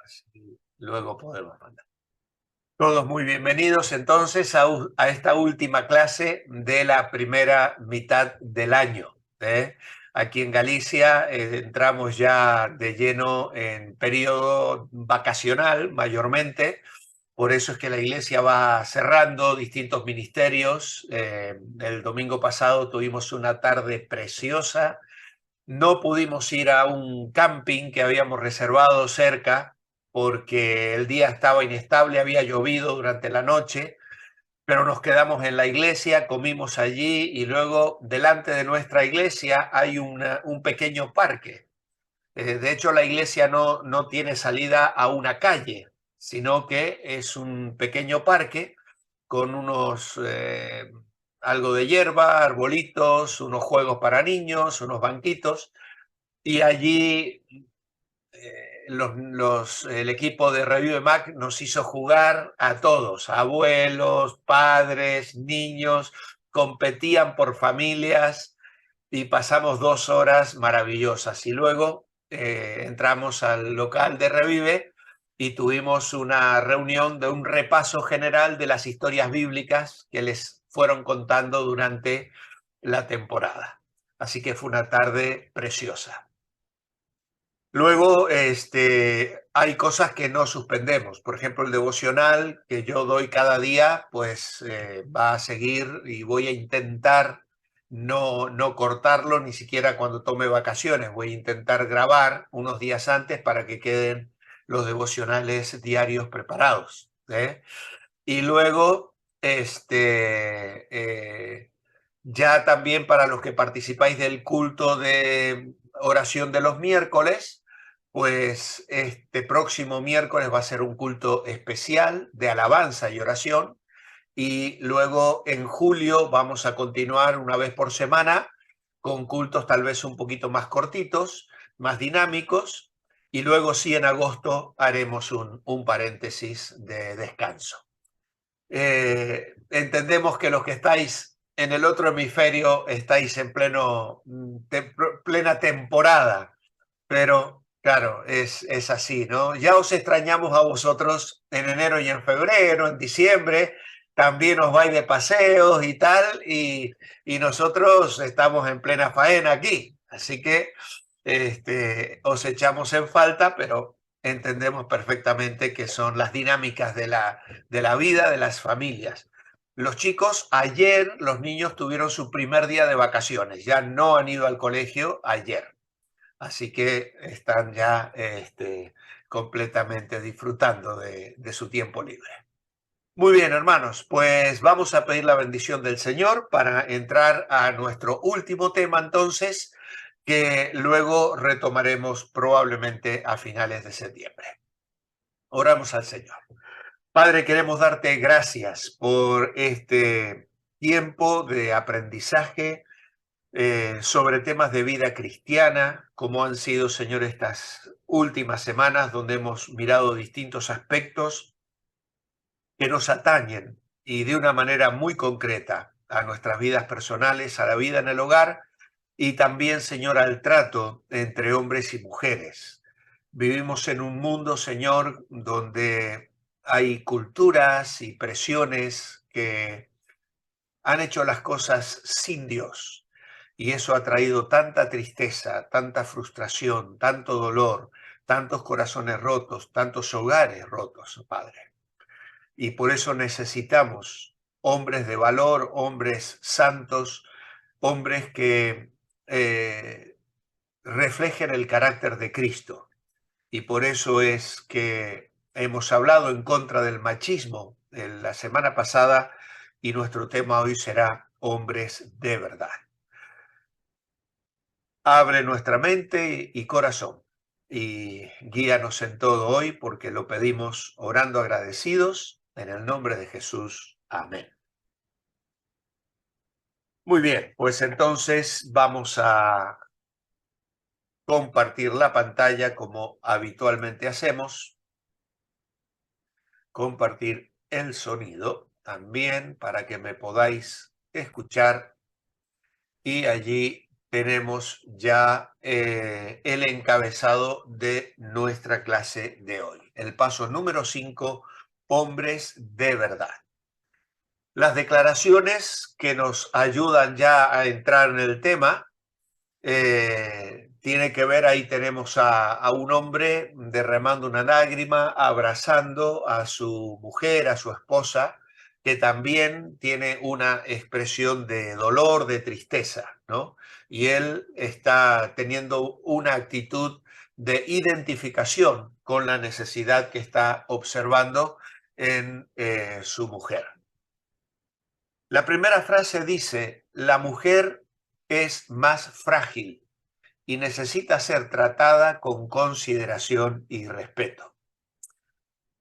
Así luego podemos mandar. Todos muy bienvenidos entonces a esta última clase de la primera mitad del año. Aquí en Galicia entramos ya de lleno en periodo vacacional mayormente. Por eso es que la iglesia va cerrando distintos ministerios. El domingo pasado tuvimos una tarde preciosa. No pudimos ir a un camping que habíamos reservado cerca porque el día estaba inestable, había llovido durante la noche, pero nos quedamos en la iglesia, comimos allí y luego delante de nuestra iglesia hay un pequeño parque. De hecho, la iglesia no tiene salida a una calle, sino que es un pequeño parque con algo de hierba, arbolitos, unos juegos para niños, unos banquitos. Y allí el equipo de Revive Mac nos hizo jugar a todos, abuelos, padres, niños, competían por familias y pasamos 2 horas maravillosas. Y luego entramos al local de Revive y tuvimos una reunión de un repaso general de las historias bíblicas que les fueron contando durante la temporada. Así que fue una tarde preciosa. Luego, hay cosas que no suspendemos. Por ejemplo, el devocional que yo doy cada día, pues va a seguir y voy a intentar no cortarlo ni siquiera cuando tome vacaciones. Voy a intentar grabar unos días antes para que queden los devocionales diarios preparados. Y luego, ya también para los que participáis del culto de oración de los miércoles, pues este próximo miércoles va a ser un culto especial de alabanza y oración. Y luego en julio vamos a continuar una vez por semana con cultos tal vez un poquito más cortitos, más dinámicos. Y luego sí en agosto haremos un paréntesis de descanso. Entendemos que los que estáis en el otro hemisferio estáis en plena temporada, pero claro, es así, ¿no? Ya os extrañamos a vosotros en enero y en febrero, en diciembre, también os vais de paseos y tal, y nosotros estamos en plena faena aquí, así que os echamos en falta, pero entendemos perfectamente que son las dinámicas de la vida de las familias. Los chicos, ayer los niños tuvieron su primer día de vacaciones, ya no han ido al colegio ayer, así que están ya completamente disfrutando de su tiempo libre. Muy bien, hermanos, pues vamos a pedir la bendición del Señor para entrar a nuestro último tema entonces, que luego retomaremos probablemente a finales de septiembre. Oramos al Señor. Padre, queremos darte gracias por este tiempo de aprendizaje sobre temas de vida cristiana, como han sido, Señor, estas últimas semanas donde hemos mirado distintos aspectos que nos atañen y de una manera muy concreta a nuestras vidas personales, a la vida en el hogar y también, Señor, al trato entre hombres y mujeres. Vivimos en un mundo, Señor, donde hay culturas y presiones que han hecho las cosas sin Dios. Y eso ha traído tanta tristeza, tanta frustración, tanto dolor, tantos corazones rotos, tantos hogares rotos, Padre. Y por eso necesitamos hombres de valor, hombres santos, hombres que reflejen el carácter de Cristo. Y por eso es que hemos hablado en contra del machismo en la semana pasada y nuestro tema hoy será hombres de verdad. Abre nuestra mente y corazón y guíanos en todo hoy porque lo pedimos orando agradecidos en el nombre de Jesús. Amén. Muy bien, pues entonces vamos a compartir la pantalla como habitualmente hacemos. Compartir el sonido también para que me podáis escuchar y allí tenemos ya el encabezado de nuestra clase de hoy. El paso número 5, hombres de verdad. Las declaraciones que nos ayudan ya a entrar en el tema tiene que ver, ahí tenemos a un hombre derramando una lágrima, abrazando a su mujer, a su esposa, que también tiene una expresión de dolor, de tristeza, ¿no? Y él está teniendo una actitud de identificación con la necesidad que está observando en su mujer. La primera frase dice, la mujer es más frágil y necesita ser tratada con consideración y respeto.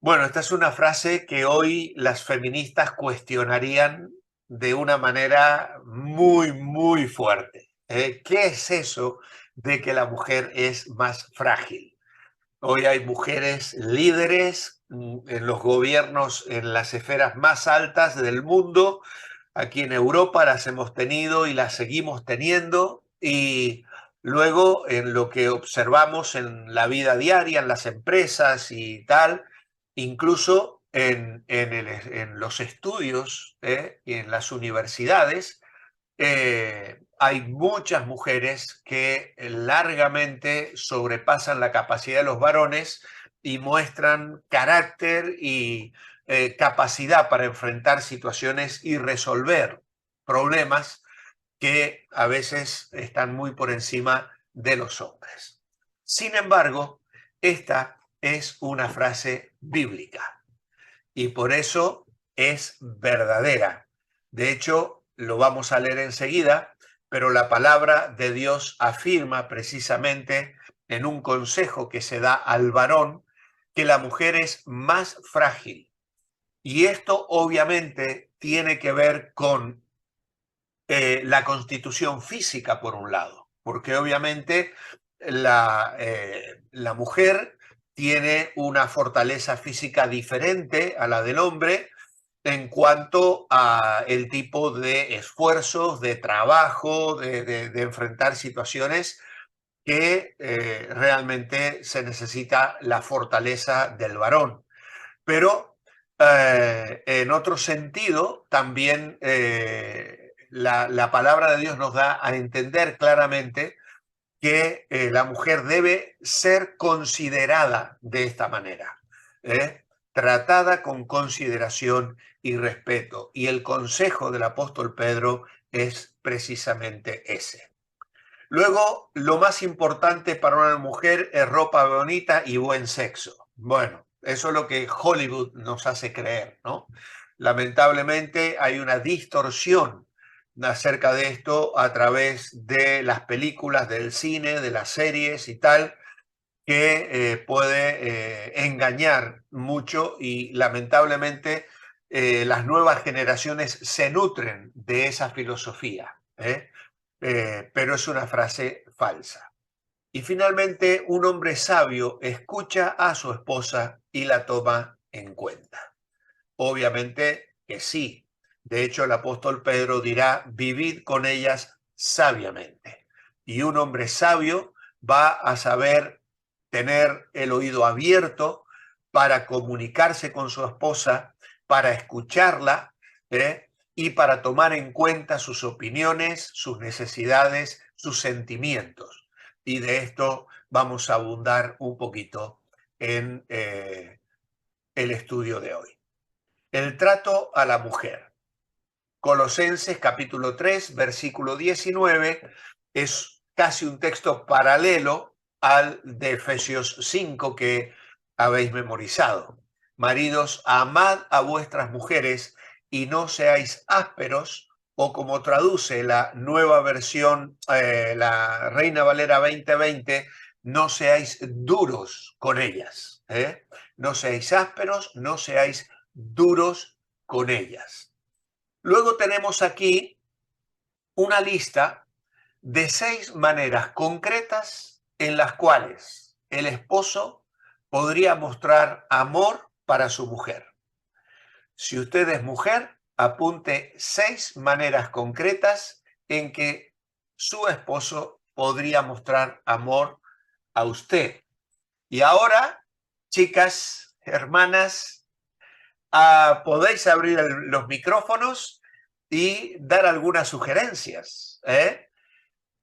Bueno, esta es una frase que hoy las feministas cuestionarían de una manera muy, muy fuerte. ¿Qué es eso de que la mujer es más frágil? Hoy hay mujeres líderes en los gobiernos, en las esferas más altas del mundo. Aquí en Europa las hemos tenido y las seguimos teniendo. Y luego en lo que observamos en la vida diaria, en las empresas y tal, incluso en los estudios y en las universidades, hay muchas mujeres que largamente sobrepasan la capacidad de los varones y muestran carácter y capacidad para enfrentar situaciones y resolver problemas que a veces están muy por encima de los hombres. Sin embargo, esta es una frase bíblica y por eso es verdadera. De hecho, lo vamos a leer enseguida, pero la palabra de Dios afirma precisamente en un consejo que se da al varón que la mujer es más frágil. Y esto obviamente tiene que ver con la constitución física, por un lado, porque obviamente la mujer tiene una fortaleza física diferente a la del hombre en cuanto a el tipo de esfuerzos, de trabajo, de enfrentar situaciones que realmente se necesita la fortaleza del varón. Pero en otro sentido, también la palabra de Dios nos da a entender claramente que la mujer debe ser considerada de esta manera, tratada con consideración y respeto. Y el consejo del apóstol Pedro es precisamente ese. Luego, lo más importante para una mujer es ropa bonita y buen sexo. Bueno, eso es lo que Hollywood nos hace creer, ¿no? Lamentablemente hay una distorsión acerca de esto a través de las películas, del cine, de las series y tal, que puede engañar mucho y lamentablemente las nuevas generaciones se nutren de esa filosofía, pero es una frase falsa. Y finalmente, un hombre sabio escucha a su esposa y la toma en cuenta. Obviamente que sí. De hecho, el apóstol Pedro dirá, vivid con ellas sabiamente. Y un hombre sabio va a saber tener el oído abierto para comunicarse con su esposa, para escucharla, y para tomar en cuenta sus opiniones, sus necesidades, sus sentimientos. Y de esto vamos a abundar un poquito en el estudio de hoy. El trato a la mujer. Colosenses capítulo 3, versículo 19, es casi un texto paralelo al de Efesios 5 que habéis memorizado. Maridos, amad a vuestras mujeres y no seáis ásperos, o como traduce la nueva versión, la Reina Valera 2020, no seáis duros con ellas. No seáis ásperos, no seáis duros con ellas. Luego tenemos aquí una lista de 6 maneras concretas en las cuales el esposo podría mostrar amor para su mujer. Si usted es mujer, apunte 6 maneras concretas en que su esposo podría mostrar amor a usted. Y ahora, chicas, hermanas, podéis abrir los micrófonos y dar algunas sugerencias.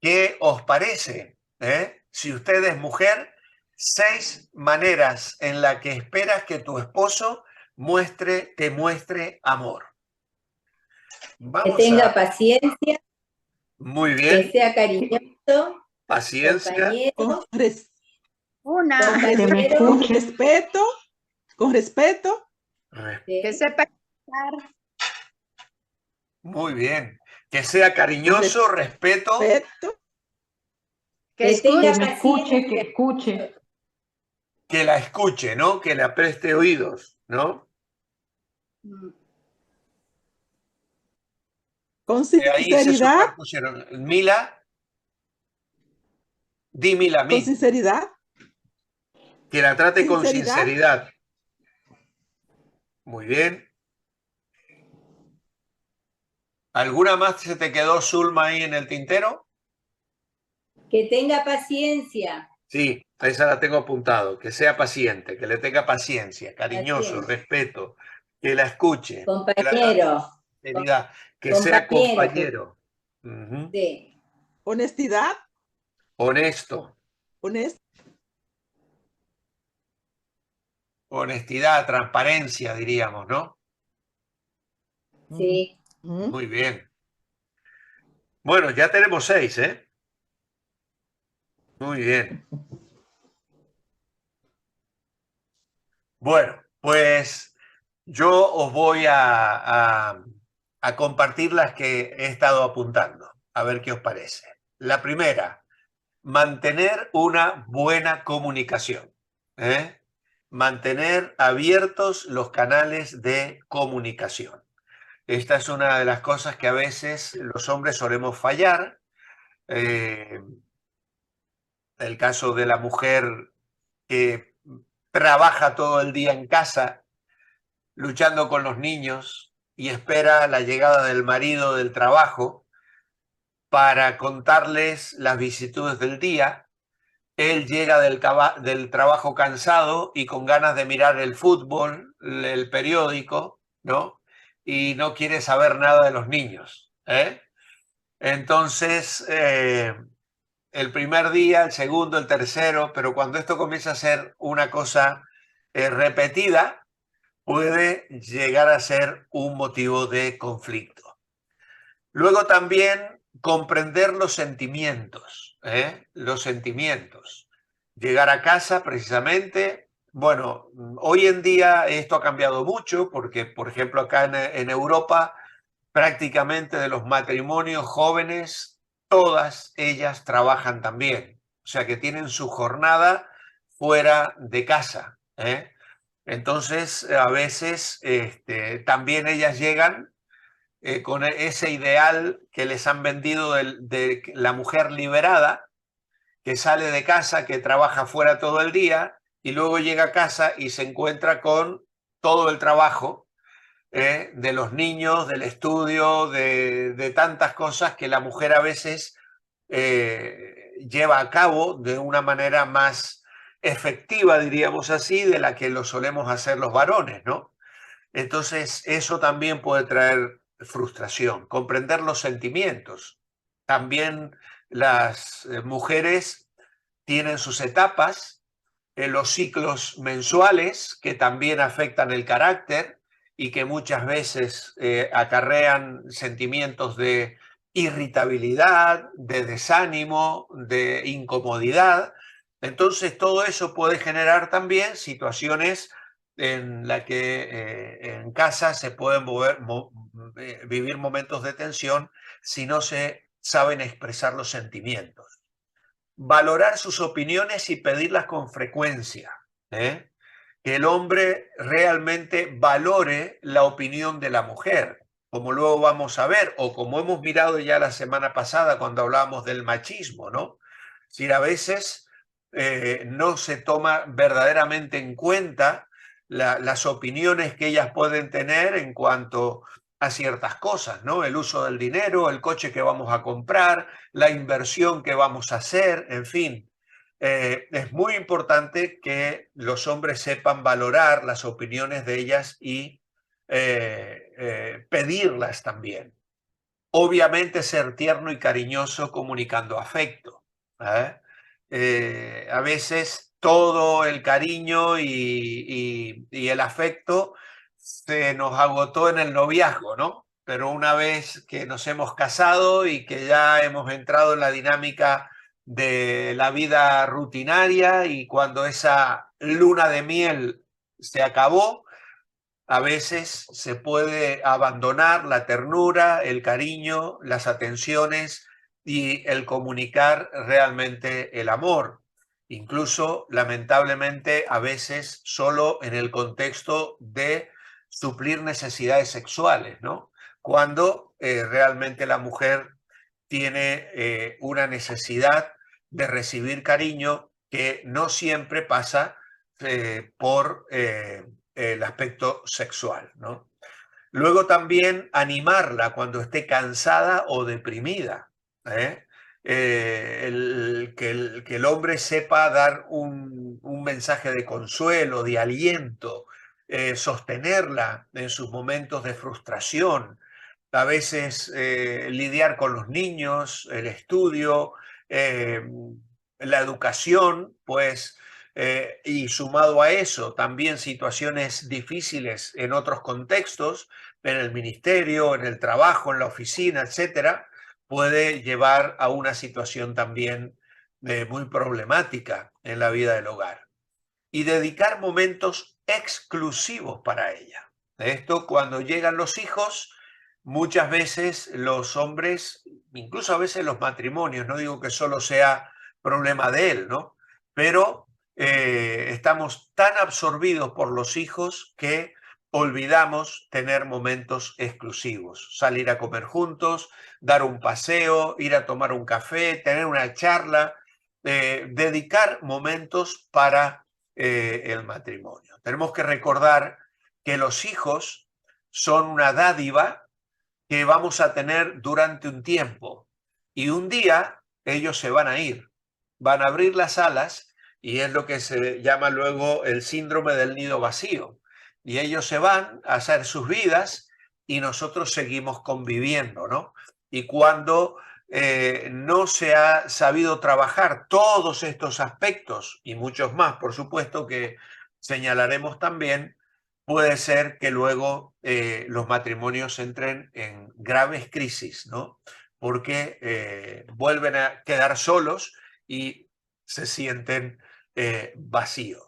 ¿Qué os parece? Si usted es mujer, 6 maneras en las que esperas que tu esposo te muestre amor. Que tenga paciencia, Muy que bien. sea cariñoso, Paciencia. compañero, Que me escuche. Con respeto. que sepa estar, Muy bien. Que sea cariñoso, respeto. que tenga me escuche, que paciencia, escuche. Que la escuche, ¿no? Que le preste oídos, ¿no? Con Ahí se sinceridad. superpusieron. Mila, dímela a mí. Con sinceridad. Que la trate con sinceridad. Muy bien. ¿Alguna más se te quedó, Zulma, ahí en el tintero? que tenga paciencia. Sí, esa la tengo apuntado. Que sea paciente, que le tenga paciencia, cariñoso, respeto, que la escuche. Compañero. Que sea compañero. compañero. Uh-huh. Sí. Honestidad. Honesto. Honestidad, transparencia, diríamos, ¿no? Sí. Muy bien. Bueno, ya tenemos 6, ¿eh? Muy bien. Bueno, pues yo os voy a compartir las que he estado apuntando, a ver qué os parece. La primera, mantener una buena comunicación. Mantener abiertos los canales de comunicación. Esta es una de las cosas que a veces los hombres solemos fallar. El caso de la mujer que trabaja todo el día en casa, luchando con los niños y espera la llegada del marido del trabajo para contarles las vicisitudes del día. Él llega del trabajo cansado y con ganas de mirar el fútbol, el periódico, ¿no? Y no quiere saber nada de los niños. Entonces, el primer día, el segundo, el tercero, pero cuando esto comienza a ser una cosa repetida, puede llegar a ser un motivo de conflicto. Luego también comprender los sentimientos, los sentimientos. Llegar a casa precisamente, bueno, hoy en día esto ha cambiado mucho porque, por ejemplo, acá en Europa, prácticamente de los matrimonios jóvenes, todas ellas trabajan también. O sea que tienen su jornada fuera de casa. Entonces, a veces también ellas llegan con ese ideal que les han vendido de la mujer liberada, que sale de casa, que trabaja fuera todo el día y luego llega a casa y se encuentra con todo el trabajo de los niños, del estudio, de tantas cosas que la mujer a veces lleva a cabo de una manera más efectiva, diríamos así, de la que lo solemos hacer los varones, ¿no? Entonces, eso también puede traer frustración, comprender los sentimientos. También las mujeres tienen sus etapas, los ciclos mensuales que también afectan el carácter y que muchas veces acarrean sentimientos de irritabilidad, de desánimo, de incomodidad. Entonces, todo eso puede generar también situaciones en la que en casa se pueden vivir momentos de tensión si no se saben expresar los sentimientos. Valorar sus opiniones y pedirlas con frecuencia. Que el hombre realmente valore la opinión de la mujer, como luego vamos a ver, o como hemos mirado ya la semana pasada cuando hablábamos del machismo, ¿no? Si a veces no se toma verdaderamente en cuenta las opiniones que ellas pueden tener en cuanto a ciertas cosas, ¿no? El uso del dinero, el coche que vamos a comprar, la inversión que vamos a hacer, en fin. Es muy importante que los hombres sepan valorar las opiniones de ellas y pedirlas también. Obviamente ser tierno y cariñoso comunicando afecto. A veces todo el cariño y el afecto se nos agotó en el noviazgo, ¿no? Pero una vez que nos hemos casado y que ya hemos entrado en la dinámica de la vida rutinaria y cuando esa luna de miel se acabó, a veces se puede abandonar la ternura, el cariño, las atenciones y el comunicar realmente el amor. Incluso, lamentablemente, a veces solo en el contexto de suplir necesidades sexuales, ¿no? Cuando realmente la mujer tiene una necesidad de recibir cariño que no siempre pasa por el aspecto sexual, ¿no? Luego también animarla cuando esté cansada o deprimida. Que el hombre sepa dar un mensaje de consuelo, de aliento, sostenerla en sus momentos de frustración, a veces lidiar con los niños, el estudio, la educación, pues, y sumado a eso, también situaciones difíciles en otros contextos, en el ministerio, en el trabajo, en la oficina, etcétera, puede llevar a una situación también muy problemática en la vida del hogar. Y dedicar momentos exclusivos para ella. Esto cuando llegan los hijos, muchas veces los hombres, incluso a veces los matrimonios, no digo que solo sea problema de él, ¿no? Pero estamos tan absorbidos por los hijos que olvidamos tener momentos exclusivos, salir a comer juntos, dar un paseo, ir a tomar un café, tener una charla, dedicar momentos para el matrimonio. Tenemos que recordar que los hijos son una dádiva que vamos a tener durante un tiempo y un día ellos se van a ir, van a abrir las alas y es lo que se llama luego el síndrome del nido vacío. Y ellos se van a hacer sus vidas y nosotros seguimos conviviendo, ¿no? Y cuando no se ha sabido trabajar todos estos aspectos y muchos más, por supuesto, que señalaremos también, puede ser que luego los matrimonios entren en graves crisis, ¿no? Porque vuelven a quedar solos y se sienten vacíos.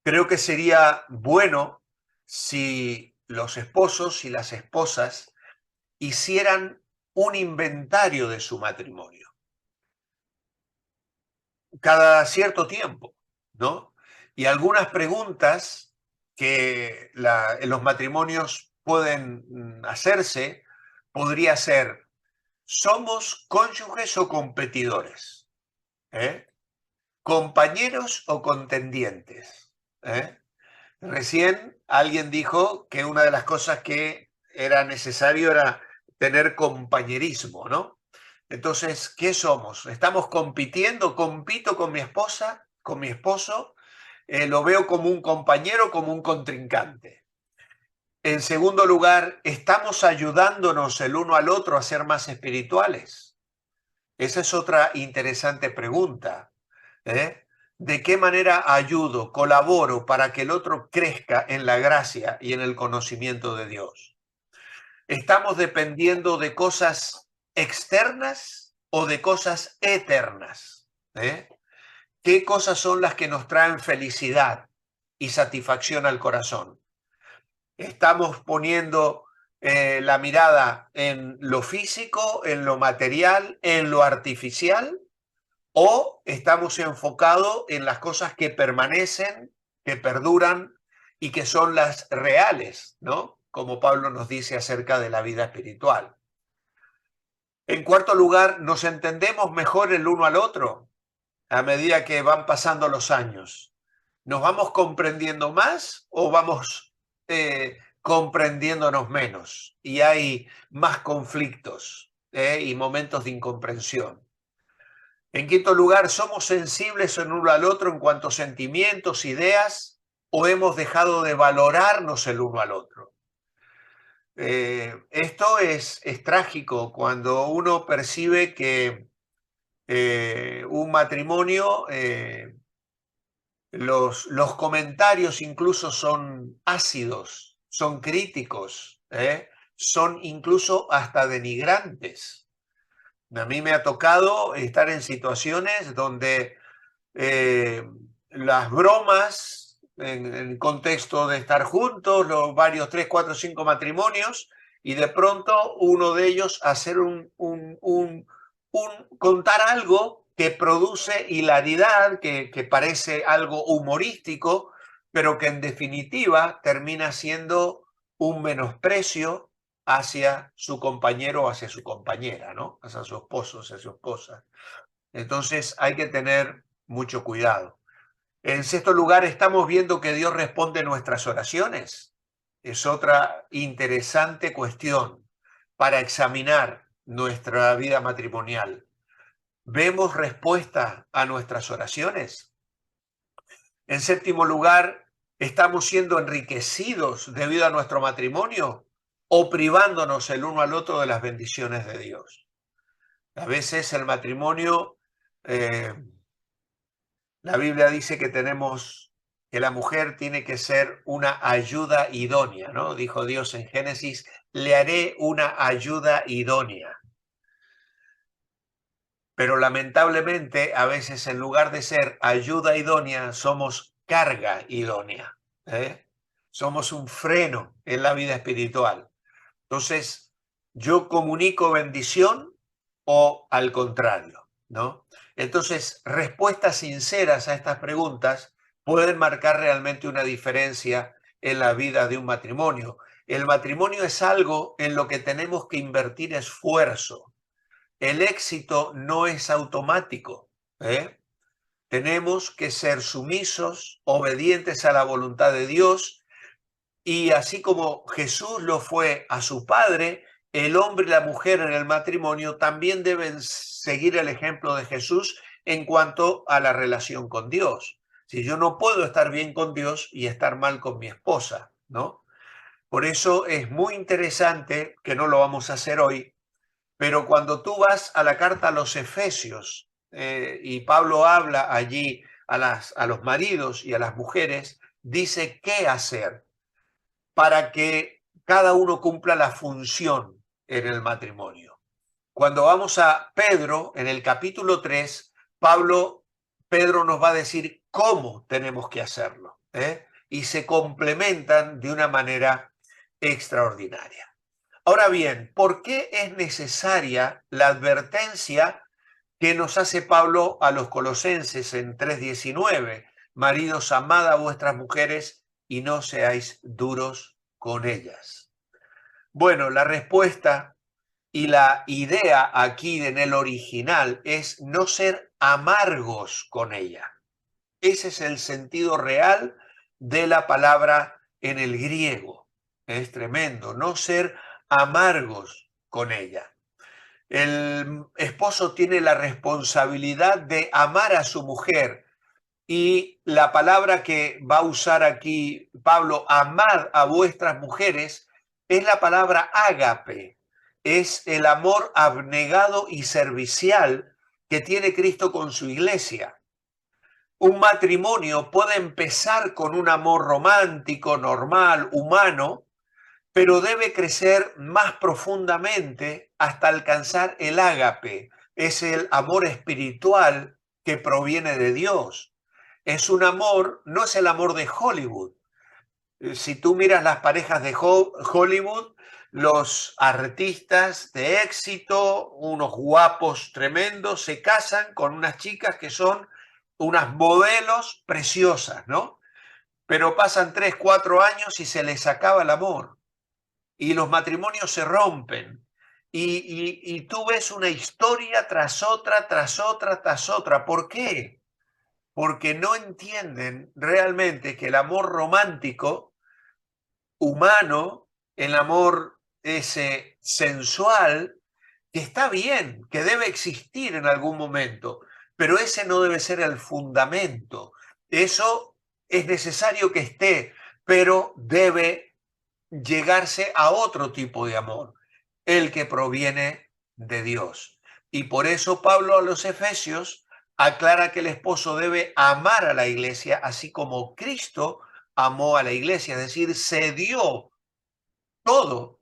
Creo que sería bueno si los esposos y las esposas hicieran un inventario de su matrimonio cada cierto tiempo, ¿no? Y algunas preguntas que en los matrimonios pueden hacerse podría ser: ¿somos cónyuges o competidores? ¿Compañeros o contendientes? Recién alguien dijo que una de las cosas que era necesario era tener compañerismo, ¿no? Entonces, ¿qué somos? ¿Estamos compitiendo? ¿Compito con mi esposa, con mi esposo? ¿Lo veo como un compañero, como un contrincante? En segundo lugar, ¿estamos ayudándonos el uno al otro a ser más espirituales? Esa es otra interesante pregunta. ¿De qué manera ayudo, colaboro para que el otro crezca en la gracia y en el conocimiento de Dios? ¿Estamos dependiendo de cosas externas o de cosas eternas? ¿Qué cosas son las que nos traen felicidad y satisfacción al corazón? ¿Estamos poniendo la mirada en lo físico, en lo material, en lo artificial? ¿O estamos enfocados en las cosas que permanecen, que perduran y que son las reales, ¿no? Como Pablo nos dice acerca de la vida espiritual. En cuarto lugar, ¿nos entendemos mejor el uno al otro a medida que van pasando los años? ¿Nos vamos comprendiendo más o vamos comprendiéndonos menos y hay más conflictos y momentos de incomprensión. En quinto lugar, ¿somos sensibles el uno al otro en cuanto a sentimientos, ideas, o hemos dejado de valorarnos el uno al otro? Esto es trágico cuando uno percibe que un matrimonio, los comentarios incluso son ácidos, son críticos, son incluso hasta denigrantes. A mí me ha tocado estar en situaciones donde las bromas en el contexto de estar juntos, los varios 3, 4, 5 matrimonios, y de pronto uno de ellos hacer contar algo que produce hilaridad, que parece algo humorístico, pero que en definitiva termina siendo un menosprecio hacia su compañero o hacia su compañera, ¿no? Hacia su esposo, hacia su esposa. Entonces hay que tener mucho cuidado. En sexto lugar, estamos viendo que Dios responde nuestras oraciones. Es otra interesante cuestión para examinar nuestra vida matrimonial. ¿Vemos respuesta a nuestras oraciones? En séptimo lugar, ¿estamos siendo enriquecidos debido a nuestro matrimonio o privándonos el uno al otro de las bendiciones de Dios? A veces el matrimonio, la Biblia dice que la mujer tiene que ser una ayuda idónea, ¿no? Dijo Dios en Génesis, le haré una ayuda idónea. Pero lamentablemente, a veces en lugar de ser ayuda idónea, somos carga idónea. Somos un freno en la vida espiritual. Entonces, ¿yo comunico bendición o al contrario? ¿No? Entonces, respuestas sinceras a estas preguntas pueden marcar realmente una diferencia en la vida de un matrimonio. El matrimonio es algo en lo que tenemos que invertir esfuerzo. El éxito no es automático. Tenemos que ser sumisos, obedientes a la voluntad de Dios, y así como Jesús lo fue a su Padre, el hombre y la mujer en el matrimonio también deben seguir el ejemplo de Jesús en cuanto a la relación con Dios. Si yo no puedo estar bien con Dios y estar mal con mi esposa, ¿no? Por eso es muy interesante, que no lo vamos a hacer hoy, pero cuando tú vas a la carta a los Efesios y Pablo habla allí a los maridos y a las mujeres, dice qué hacer para que cada uno cumpla la función en el matrimonio. Cuando vamos a Pedro, en el capítulo 3, Pedro nos va a decir cómo tenemos que hacerlo, y se complementan de una manera extraordinaria. Ahora bien, ¿por qué es necesaria la advertencia que nos hace Pablo a los colosenses en 3:19? Maridos, amad a vuestras mujeres y no seáis duros con ellas. Bueno, la respuesta y la idea aquí en el original es no ser amargos con ella. Ese es el sentido real de la palabra en el griego. Es tremendo, no ser amargos con ella. El esposo tiene la responsabilidad de amar a su mujer, y la palabra que va a usar aquí Pablo, amad a vuestras mujeres, es la palabra ágape. Es el amor abnegado y servicial que tiene Cristo con su iglesia. Un matrimonio puede empezar con un amor romántico, normal, humano, pero debe crecer más profundamente hasta alcanzar el ágape. Es el amor espiritual que proviene de Dios. Es un amor, no es el amor de Hollywood. Si tú miras las parejas de Hollywood, los artistas de éxito, unos guapos tremendos, se casan con unas chicas que son unas modelos preciosas, ¿no? Pero pasan 3, 4 años y se les acaba el amor. Y los matrimonios se rompen. Y tú ves una historia tras otra, tras otra, tras otra. ¿Por qué? Porque no entienden realmente que el amor romántico humano, el amor ese sensual, que está bien, que debe existir en algún momento, pero ese no debe ser el fundamento. Eso es necesario que esté, pero debe llegarse a otro tipo de amor, el que proviene de Dios. Y por eso Pablo a los Efesios aclara que el esposo debe amar a la iglesia, así como Cristo amó a la iglesia, es decir, se dio todo,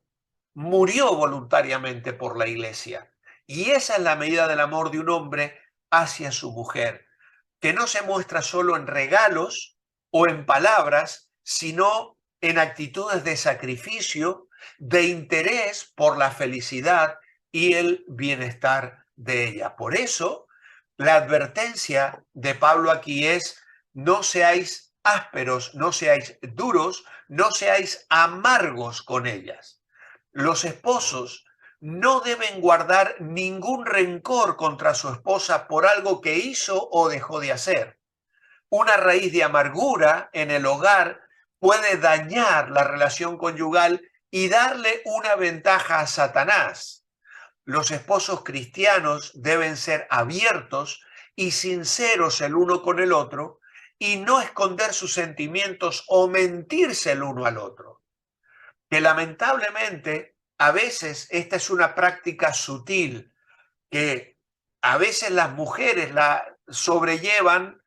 murió voluntariamente por la iglesia. Y esa es la medida del amor de un hombre hacia su mujer, que no se muestra solo en regalos o en palabras, sino en actitudes de sacrificio, de interés por la felicidad y el bienestar de ella. Por eso, la advertencia de Pablo aquí es: no seáis ásperos, no seáis duros, no seáis amargos con ellas. Los esposos no deben guardar ningún rencor contra su esposa por algo que hizo o dejó de hacer. Una raíz de amargura en el hogar puede dañar la relación conyugal y darle una ventaja a Satanás. Los esposos cristianos deben ser abiertos y sinceros el uno con el otro y no esconder sus sentimientos o mentirse el uno al otro. Que lamentablemente a veces esta es una práctica sutil que a veces las mujeres la sobrellevan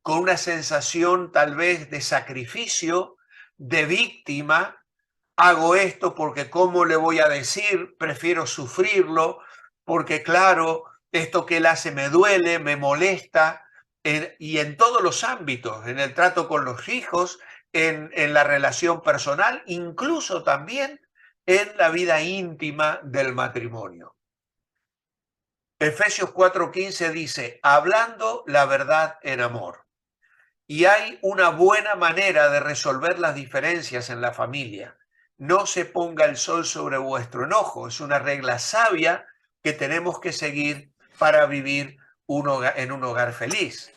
con una sensación tal vez de sacrificio, de víctima. Hago esto porque ¿cómo le voy a decir? Prefiero sufrirlo porque claro, esto que él hace me duele, me molesta, y en todos los ámbitos, en el trato con los hijos, en la relación personal, incluso también en la vida íntima del matrimonio. Efesios 4:15 dice, hablando la verdad en amor. Y hay una buena manera de resolver las diferencias en la familia. No se ponga el sol sobre vuestro enojo. Es una regla sabia que tenemos que seguir para vivir en un hogar feliz.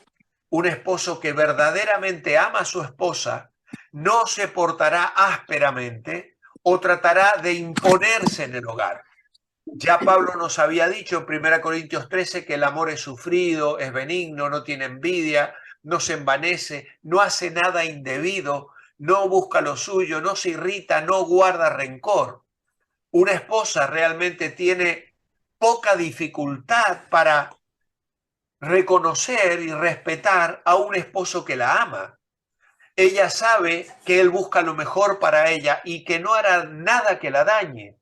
Un esposo que verdaderamente ama a su esposa no se portará ásperamente o tratará de imponerse en el hogar. Ya Pablo nos había dicho en 1 Corintios 13 que el amor es sufrido, es benigno, no tiene envidia, no se envanece, no hace nada indebido, no busca lo suyo, no se irrita, no guarda rencor. Una esposa realmente tiene poca dificultad para reconocer y respetar a un esposo que la ama. Ella sabe que él busca lo mejor para ella y que no hará nada que la dañe.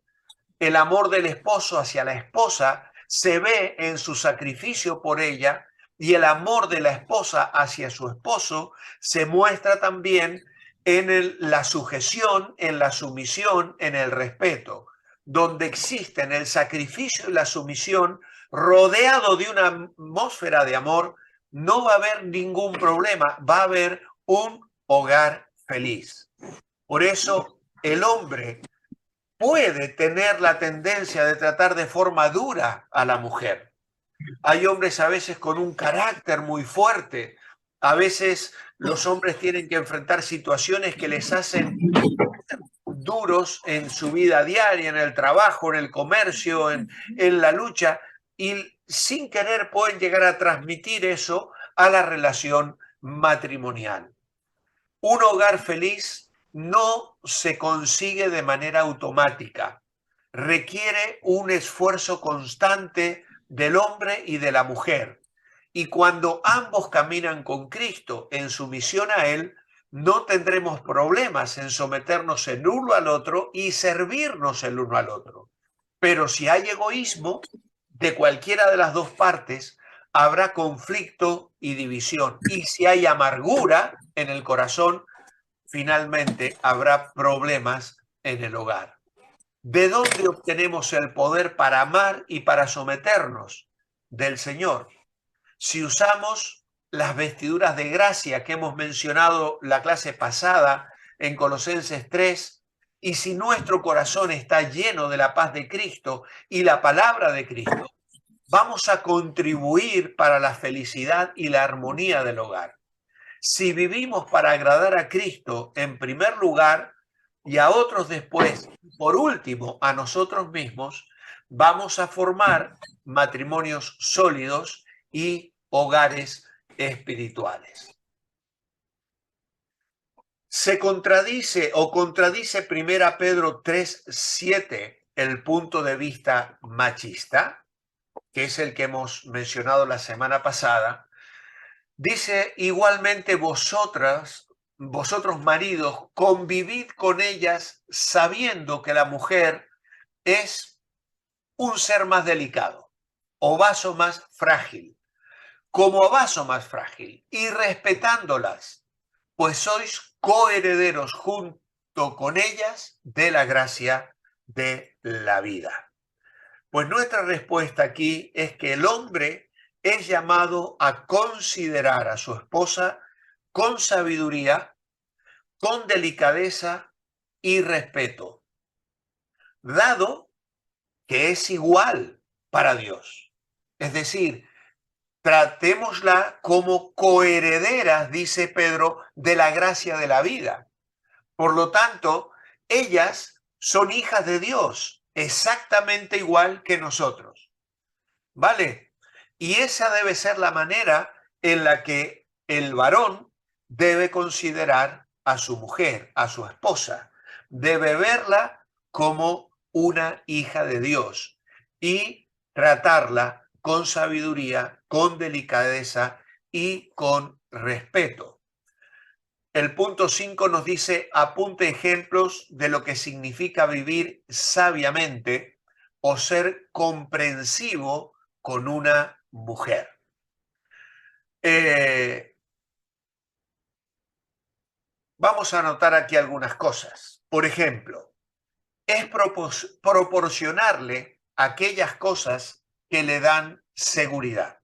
El amor del esposo hacia la esposa se ve en su sacrificio por ella, y el amor de la esposa hacia su esposo se muestra también en la sujeción, en la sumisión, en el respeto. Donde existen el sacrificio y la sumisión, rodeado de una atmósfera de amor, no va a haber ningún problema, va a haber un hogar feliz. Por eso el hombre puede tener la tendencia de tratar de forma dura a la mujer. Hay hombres a veces con un carácter muy fuerte. A veces los hombres tienen que enfrentar situaciones que les hacen duros en su vida diaria, en el trabajo, en el comercio, en la lucha, y sin querer pueden llegar a transmitir eso a la relación matrimonial. Un hogar feliz no se consigue de manera automática. Requiere un esfuerzo constante del hombre y de la mujer. Y cuando ambos caminan con Cristo en sumisión a Él, no tendremos problemas en someternos el uno al otro y servirnos el uno al otro. Pero si hay egoísmo de cualquiera de las dos partes, habrá conflicto y división. Y si hay amargura en el corazón, finalmente habrá problemas en el hogar. ¿De dónde obtenemos el poder para amar y para someternos? Del Señor. Si usamos las vestiduras de gracia que hemos mencionado la clase pasada en Colosenses 3, y si nuestro corazón está lleno de la paz de Cristo y la palabra de Cristo, vamos a contribuir para la felicidad y la armonía del hogar. Si vivimos para agradar a Cristo en primer lugar, y a otros después, por último, a nosotros mismos, vamos a formar matrimonios sólidos y hogares espirituales. Se contradice o contradice 1 Pedro 3:7 el punto de vista machista, que es el que hemos mencionado la semana pasada. Dice igualmente vosotros maridos, convivid con ellas sabiendo que la mujer es un ser más delicado o vaso más frágil, como vaso más frágil, y respetándolas, pues sois coherederos junto con ellas de la gracia de la vida. Pues nuestra respuesta aquí es que el hombre es llamado a considerar a su esposa con sabiduría, con delicadeza y respeto, dado que es igual para Dios. Es decir, tratémosla como coherederas, dice Pedro, de la gracia de la vida. Por lo tanto, ellas son hijas de Dios, exactamente igual que nosotros. ¿Vale? Y esa debe ser la manera en la que el varón debe considerar a su mujer, a su esposa. Debe verla como una hija de Dios y tratarla con sabiduría, con delicadeza y con respeto. El punto 5 nos dice, apunte ejemplos de lo que significa vivir sabiamente o ser comprensivo con una mujer. Vamos a anotar aquí algunas cosas. Por ejemplo, es proporcionarle aquellas cosas que le dan seguridad.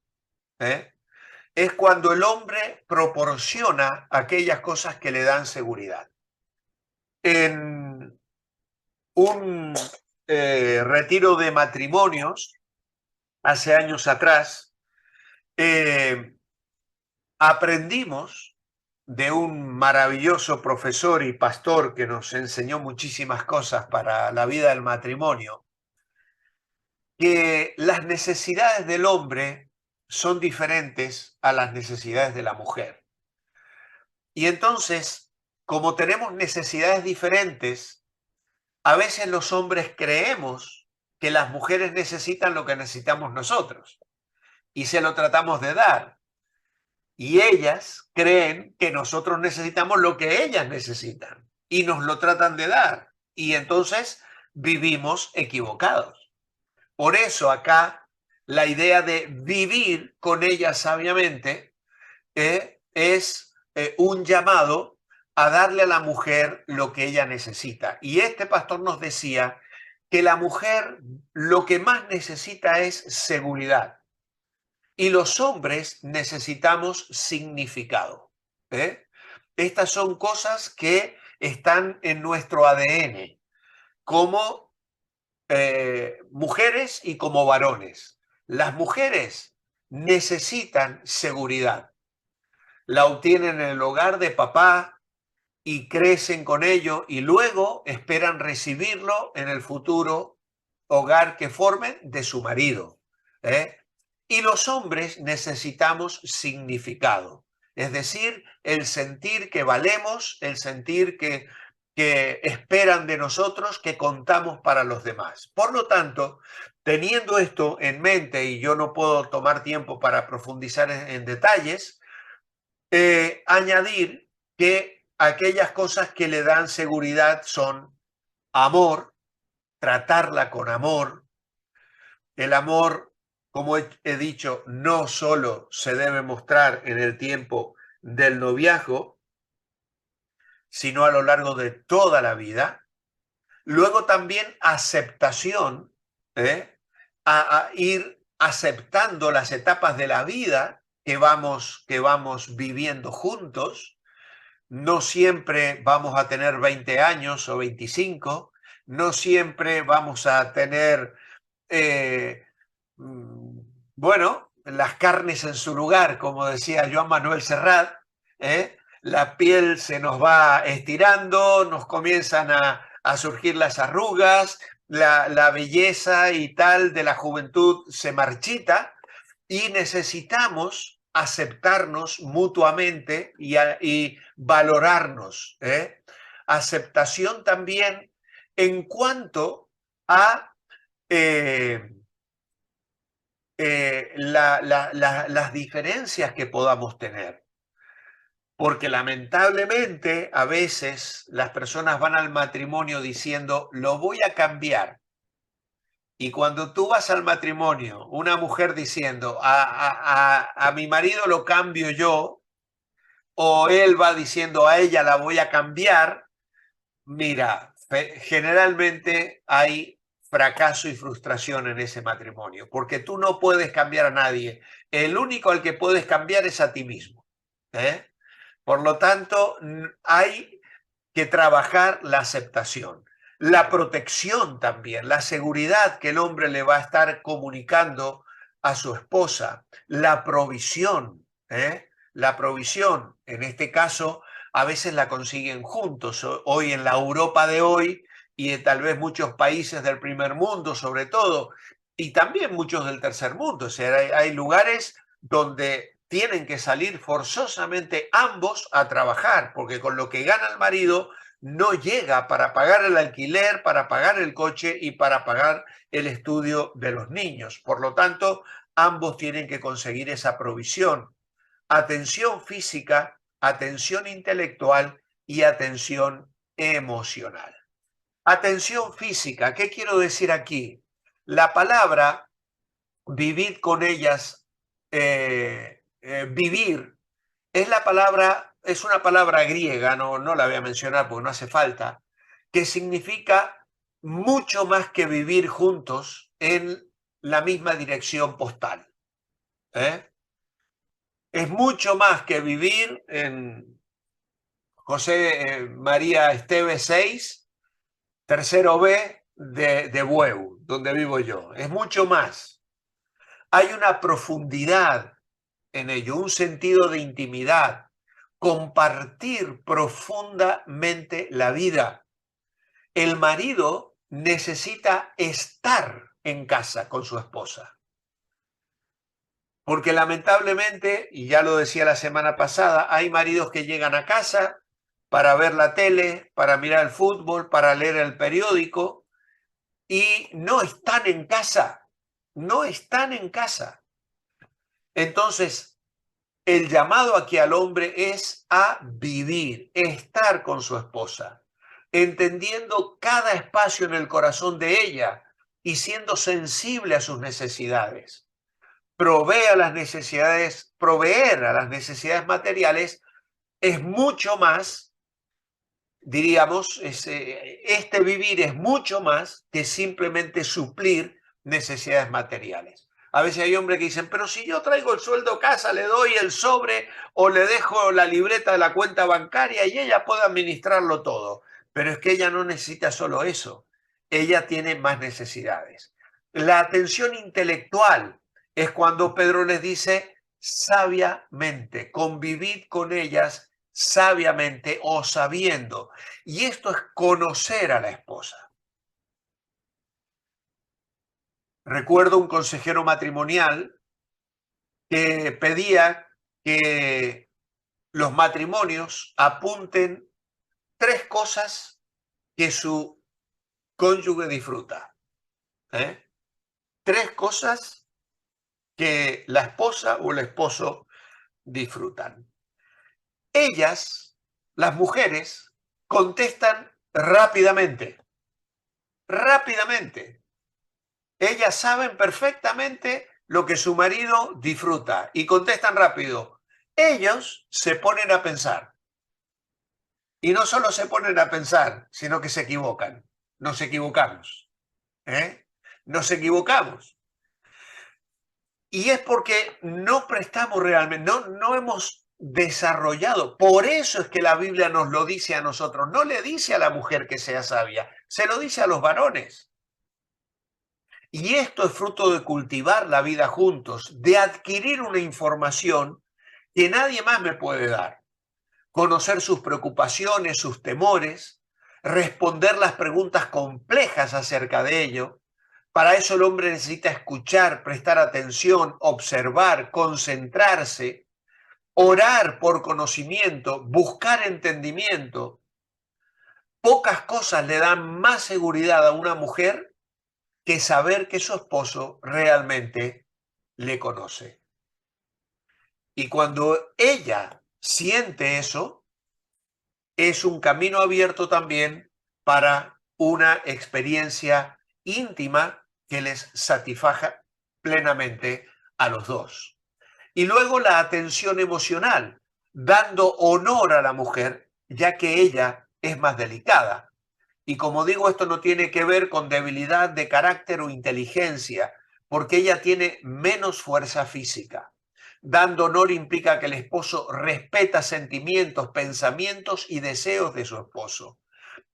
Es cuando el hombre proporciona aquellas cosas que le dan seguridad. En un retiro de matrimonios hace años atrás, aprendimos de un maravilloso profesor y pastor que nos enseñó muchísimas cosas para la vida del matrimonio, que las necesidades del hombre son diferentes a las necesidades de la mujer. Y entonces, como tenemos necesidades diferentes, a veces los hombres creemos que las mujeres necesitan lo que necesitamos nosotros y se lo tratamos de dar. Y ellas creen que nosotros necesitamos lo que ellas necesitan y nos lo tratan de dar. Y entonces vivimos equivocados. Por eso acá la idea de vivir con ellas sabiamente es un llamado a darle a la mujer lo que ella necesita. Y este pastor nos decía que la mujer lo que más necesita es seguridad. Y los hombres necesitamos significado. Estas son cosas que están en nuestro ADN, como mujeres y como varones. Las mujeres necesitan seguridad. La obtienen en el hogar de papá y crecen con ello y luego esperan recibirlo en el futuro hogar que formen de su marido. Y los hombres necesitamos significado, es decir, el sentir que valemos, el sentir que esperan de nosotros, que contamos para los demás. Por lo tanto, teniendo esto en mente, y yo no puedo tomar tiempo para profundizar en detalles, añadir que aquellas cosas que le dan seguridad son amor, tratarla con amor. El amor, como he dicho, no solo se debe mostrar en el tiempo del noviazgo, sino a lo largo de toda la vida. Luego también aceptación, a ir aceptando las etapas de la vida que vamos viviendo juntos. No siempre vamos a tener 20 años o 25, no siempre vamos a tener, bueno, las carnes en su lugar, como decía Joan Manuel Serrat. la piel se nos va estirando, nos comienzan a surgir las arrugas, la belleza y tal de la juventud se marchita y necesitamos aceptarnos mutuamente y valorarnos. Aceptación también en cuanto a las diferencias que podamos tener. Porque lamentablemente a veces las personas van al matrimonio diciendo, lo voy a cambiar. Y cuando tú vas al matrimonio, una mujer diciendo, a mi marido lo cambio yo, o él va diciendo, a ella la voy a cambiar, mira, generalmente hay fracaso y frustración en ese matrimonio, porque tú no puedes cambiar a nadie. El único al que puedes cambiar es a ti mismo. Por lo tanto, hay que trabajar la aceptación, la protección también, la seguridad que el hombre le va a estar comunicando a su esposa, la provisión. La provisión, en este caso, a veces la consiguen juntos. Hoy en la Europa de hoy y tal vez muchos países del primer mundo sobre todo, y también muchos del tercer mundo. O sea, hay lugares donde tienen que salir forzosamente ambos a trabajar, porque con lo que gana el marido no llega para pagar el alquiler, para pagar el coche y para pagar el estudio de los niños. Por lo tanto, ambos tienen que conseguir esa provisión. Atención física, atención intelectual y atención emocional. Atención física, ¿qué quiero decir aquí? La palabra vivid con ellas, vivir, es una palabra griega, no la voy a mencionar porque no hace falta, que significa mucho más que vivir juntos en la misma dirección postal. Es mucho más que vivir en José María Esteves 6, tercero B de Bueu, donde vivo yo. Es mucho más. Hay una profundidad en ello, un sentido de intimidad, compartir profundamente la vida. El marido necesita estar en casa con su esposa. Porque lamentablemente, y ya lo decía la semana pasada, hay maridos que llegan a casa para ver la tele, para mirar el fútbol, para leer el periódico y no están en casa, no están en casa. Entonces, el llamado aquí al hombre es a vivir, estar con su esposa, entendiendo cada espacio en el corazón de ella y siendo sensible a sus necesidades. Proveer a las necesidades materiales es mucho más, diríamos, este vivir es mucho más que simplemente suplir necesidades materiales. A veces hay hombres que dicen, pero si yo traigo el sueldo a casa, le doy el sobre o le dejo la libreta de la cuenta bancaria y ella puede administrarlo todo. Pero es que ella no necesita solo eso, ella tiene más necesidades. La atención intelectual es cuando Pedro les dice sabiamente, convivid con ellas sabiamente o sabiendo. Y esto es conocer a la esposa. Recuerdo un consejero matrimonial que pedía que los matrimonios apunten 3 cosas que su cónyuge disfruta. 3 cosas que la esposa o el esposo disfrutan. Ellas, las mujeres, contestan rápidamente. Rápidamente. Ellas saben perfectamente lo que su marido disfruta y contestan rápido. Ellos se ponen a pensar. Y no solo se ponen a pensar, sino que se equivocan. Nos equivocamos. Nos equivocamos. Y es porque no prestamos realmente, no hemos desarrollado. Por eso es que la Biblia nos lo dice a nosotros. No le dice a la mujer que sea sabia, se lo dice a los varones. Y esto es fruto de cultivar la vida juntos, de adquirir una información que nadie más me puede dar. conocer sus preocupaciones, sus temores, responder las preguntas complejas acerca de ello. Para eso el hombre necesita escuchar, prestar atención, observar, concentrarse, orar por conocimiento, buscar entendimiento. Pocas cosas le dan más seguridad a una mujer que saber que su esposo realmente le conoce. Y cuando ella siente eso, es un camino abierto también para una experiencia íntima que les satisfaja plenamente a los dos. Y luego la atención emocional, dando honor a la mujer, ya que ella es más delicada. Y como digo, esto no tiene que ver con debilidad de carácter o inteligencia, porque ella tiene menos fuerza física. Dando honor implica que el esposo respeta sentimientos, pensamientos y deseos de su esposo.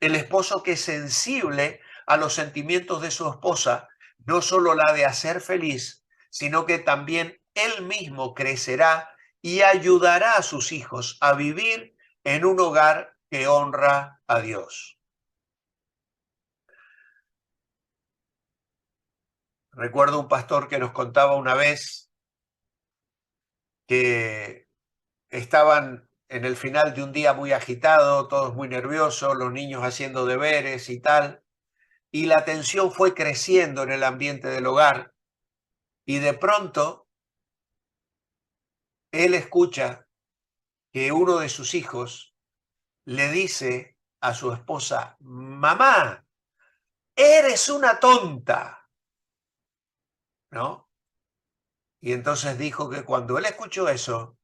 El esposo que es sensible a los sentimientos de su esposa no solo la ha de hacer feliz, sino que también él mismo crecerá y ayudará a sus hijos a vivir en un hogar que honra a Dios. Recuerdo un pastor que nos contaba una vez que estaban en el final de un día muy agitado, todos muy nerviosos, los niños haciendo deberes y tal, y la tensión fue creciendo en el ambiente del hogar, y de pronto él escucha que uno de sus hijos le dice a su esposa: mamá, eres una tonta, ¿no? Y entonces dijo que cuando él escuchó eso,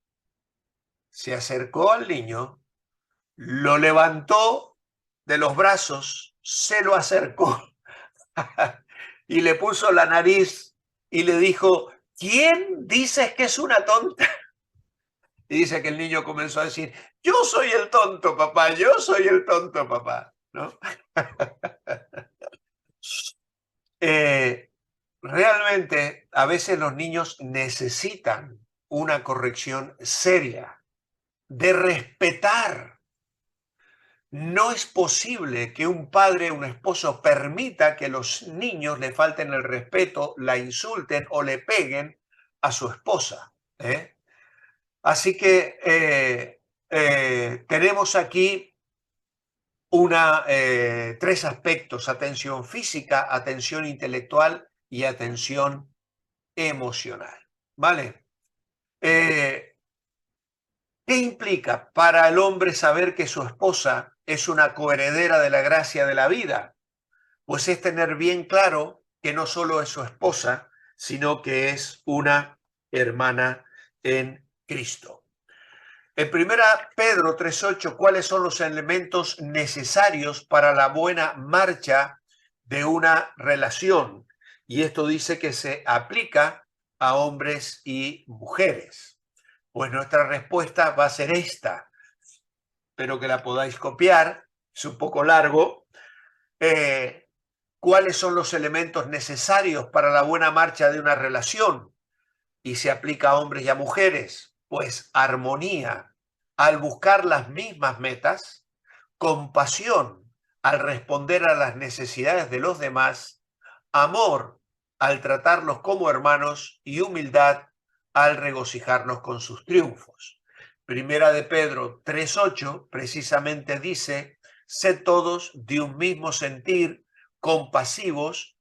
se acercó al niño, lo levantó de los brazos, se lo acercó y le puso la nariz y le dijo: ¿quién dices que es una tonta? Y dice que el niño comenzó a decir: yo soy el tonto, papá, yo soy el tonto, papá, ¿no? Realmente, a veces los niños necesitan una corrección seria, de respetar. No es posible que un padre, un esposo, permita que los niños le falten el respeto, la insulten o le peguen a su esposa, ¿eh? Así que tenemos aquí tres aspectos: atención física, atención intelectual y atención emocional, ¿vale? ¿Qué implica para el hombre saber que su esposa es una coheredera de la gracia de la vida? Pues es tener bien claro que no solo es su esposa, sino que es una hermana en Cristo. En 1 Pedro 3:8, ¿cuáles son los elementos necesarios para la buena marcha de una relación? Y esto dice que se aplica a hombres y mujeres. Pues nuestra respuesta va a ser esta. Espero que la podáis copiar, es un poco largo. ¿Cuáles son los elementos necesarios para la buena marcha de una relación? Y se aplica a hombres y a mujeres. Pues armonía al buscar las mismas metas, compasión al responder a las necesidades de los demás, amor al tratarlos como hermanos y humildad al regocijarnos con sus triunfos. Primera de Pedro 3:8 precisamente dice: sed todos de un mismo sentir, compasivos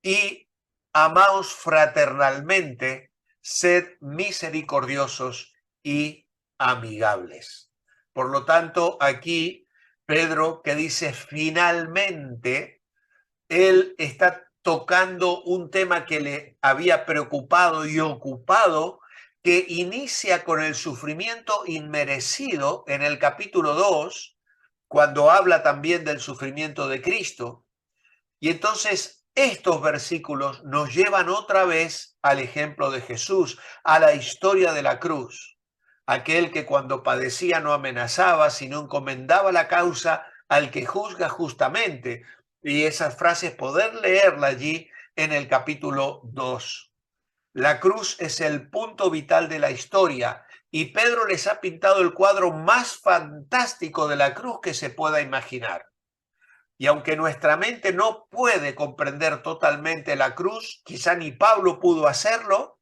y amaos fraternalmente, sed misericordiosos y amigables. Por lo tanto, aquí Pedro, que dice finalmente, él está tocando un tema que le había preocupado y ocupado, que inicia con el sufrimiento inmerecido en el capítulo 2, cuando habla también del sufrimiento de Cristo. Y entonces estos versículos nos llevan otra vez al ejemplo de Jesús, a la historia de la cruz. Aquel que cuando padecía no amenazaba, sino encomendaba la causa al que juzga justamente. Y esas frases poder leerla allí en el capítulo 2. La cruz es el punto vital de la historia Y Pedro les ha pintado el cuadro más fantástico de la cruz que se pueda imaginar. Y aunque nuestra mente no puede comprender totalmente la cruz, quizá ni Pablo pudo hacerlo,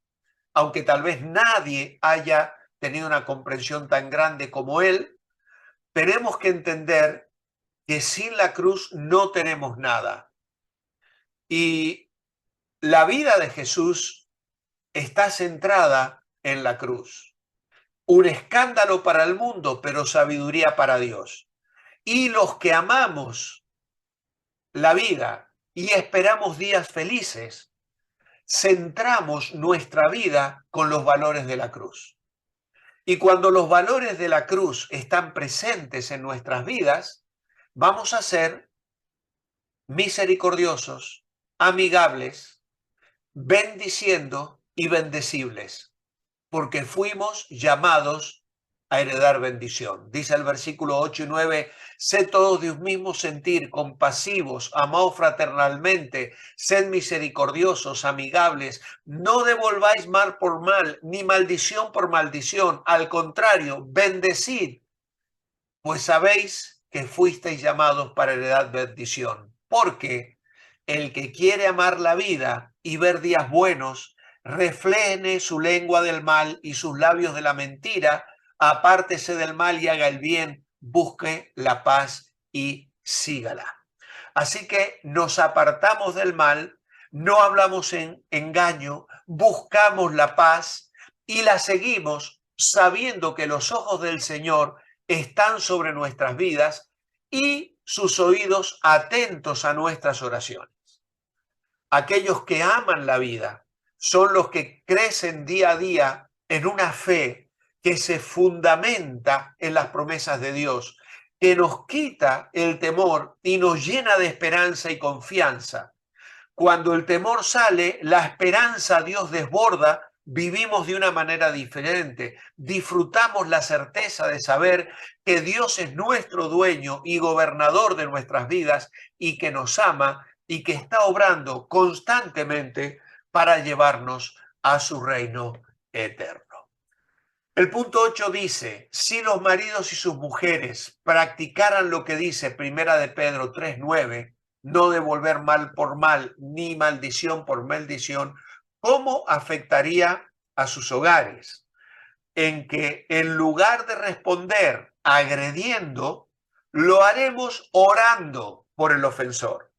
aunque tal vez nadie haya tenido una comprensión tan grande como él, tenemos que entender que sin la cruz no tenemos nada. Y la vida de Jesús está centrada en la cruz. Un escándalo para el mundo, pero sabiduría para Dios. Y los que amamos la vida y esperamos días felices, centramos nuestra vida con los valores de la cruz. Y cuando los valores de la cruz están presentes en nuestras vidas, vamos a ser misericordiosos, amigables, bendiciendo y bendecibles, porque fuimos llamados a heredar bendición. Dice el versículo 8 y 9, sed todos de un mismo sentir, compasivos, amaos fraternalmente, sed misericordiosos, amigables, no devolváis mal por mal, ni maldición por maldición, al contrario, bendecid, pues sabéis que fuisteis llamados para heredar bendición, porque el que quiere amar la vida y ver días buenos, refrene su lengua del mal y sus labios de la mentira, apártese del mal y haga el bien, busque la paz y sígala. Así que nos apartamos del mal, no hablamos en engaño, buscamos la paz y la seguimos sabiendo que los ojos del Señor están sobre nuestras vidas y sus oídos atentos a nuestras oraciones. Aquellos que aman la vida son los que crecen día a día en una fe que se fundamenta en las promesas de Dios, que nos quita el temor y nos llena de esperanza y confianza. Cuando el temor sale, la esperanza a Dios desborda, vivimos de una manera diferente, disfrutamos la certeza de saber que Dios es nuestro dueño y gobernador de nuestras vidas y que nos ama y que está obrando constantemente para llevarnos a su reino eterno. El punto 8 dice, si los maridos y sus mujeres practicaran lo que dice Primera de Pedro 3:9, no devolver mal por mal, ni maldición por maldición, ¿cómo afectaría a sus hogares? En que en lugar de responder agrediendo, lo haremos orando por el ofensor.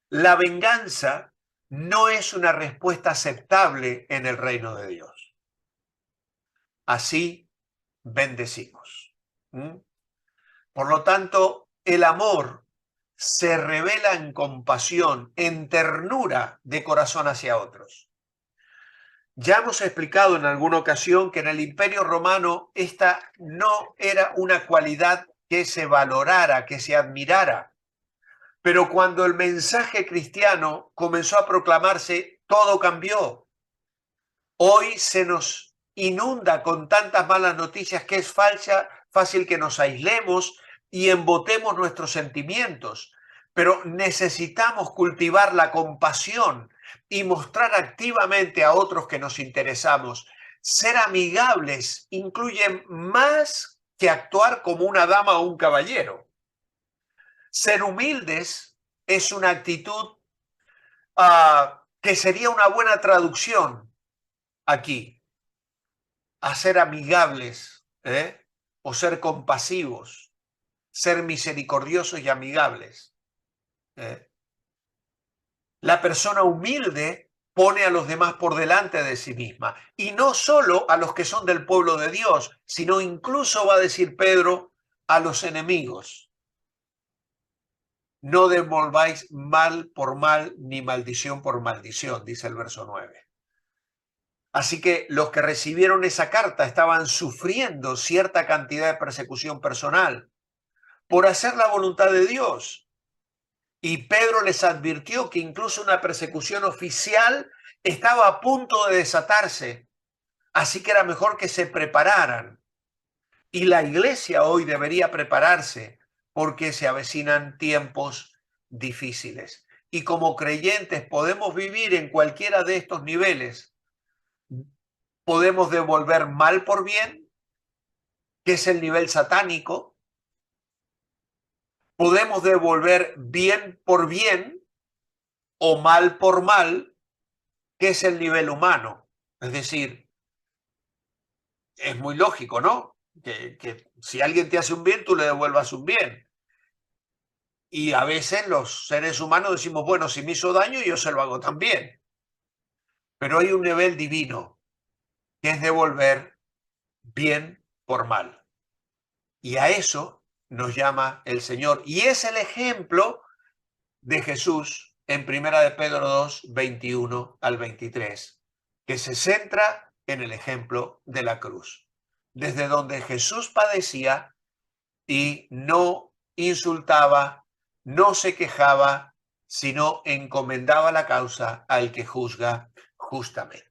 La venganza no es una respuesta aceptable en el reino de Dios. Así bendecimos. Por lo tanto, el amor se revela en compasión, en ternura de corazón hacia otros. Ya hemos explicado en alguna ocasión que en el Imperio Romano esta no era una cualidad que se valorara, que se admirara. Pero cuando el mensaje cristiano comenzó a proclamarse, todo cambió. Hoy se nos inunda con tantas malas noticias que es fácil que nos aislemos y embotemos nuestros sentimientos. Pero necesitamos cultivar la compasión y mostrar activamente a otros que nos interesamos. Ser amigables incluye más que actuar como una dama o un caballero. Ser humildes es una actitud que sería una buena traducción aquí. A ser amigables, o ser compasivos, ser misericordiosos y amigables. La persona humilde pone a los demás por delante de sí misma, y no solo a los que son del pueblo de Dios, sino incluso, va a decir Pedro, a los enemigos. No devolváis mal por mal, ni maldición por maldición, dice el verso 9. Así que los que recibieron esa carta estaban sufriendo cierta cantidad de persecución personal por hacer la voluntad de Dios. Y Pedro les advirtió que incluso una persecución oficial estaba a punto de desatarse. Así que era mejor que se prepararan. Y la iglesia hoy debería prepararse porque se avecinan tiempos difíciles. Y como creyentes podemos vivir en cualquiera de estos niveles, podemos devolver mal por bien, que es el nivel satánico. Podemos devolver bien por bien o mal por mal, que es el nivel humano. Es decir, es muy lógico, ¿no? Que si alguien te hace un bien, tú le devuelvas un bien. Y a veces los seres humanos decimos, bueno, si me hizo daño, yo se lo hago también. Pero hay un nivel divino, que es devolver bien por mal. Y a eso nos llama el Señor. Y es el ejemplo de Jesús en 1 de Pedro 2, 21 al 23, que se centra en el ejemplo de la cruz, desde donde Jesús padecía y no insultaba, no se quejaba, sino encomendaba la causa al que juzga justamente.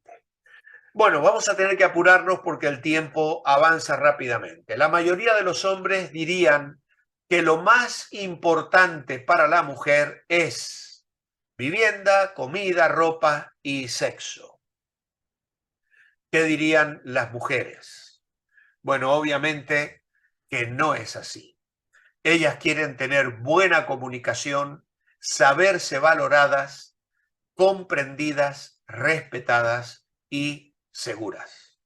Bueno, vamos a tener que apurarnos porque el tiempo avanza rápidamente. La mayoría de los hombres dirían que lo más importante para la mujer es vivienda, comida, ropa y sexo. ¿Qué dirían las mujeres? Bueno, obviamente que no es así. Ellas quieren tener buena comunicación, saberse valoradas, comprendidas, respetadas y seguras.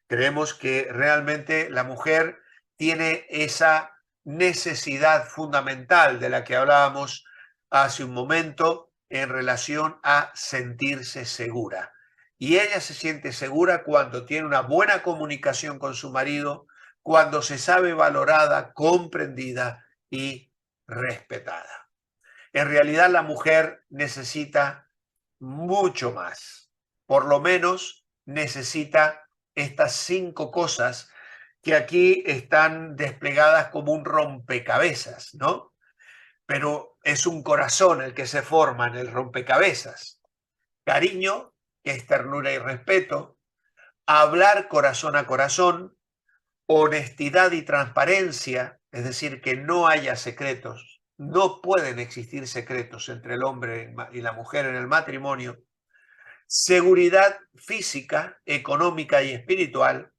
Creemos que realmente la mujer tiene esa necesidad fundamental de la que hablábamos hace un momento en relación a sentirse segura. Y ella se siente segura cuando tiene una buena comunicación con su marido, cuando se sabe valorada, comprendida y respetada. En realidad la mujer necesita mucho más. Por lo menos necesita estas 5 cosas que aquí están desplegadas como un rompecabezas, ¿no? Pero es un corazón el que se forma en el rompecabezas. Cariño, que es ternura y respeto, hablar corazón a corazón, honestidad y transparencia, es decir, que no haya secretos, no pueden existir secretos entre el hombre y la mujer en el matrimonio, seguridad física, económica y espiritual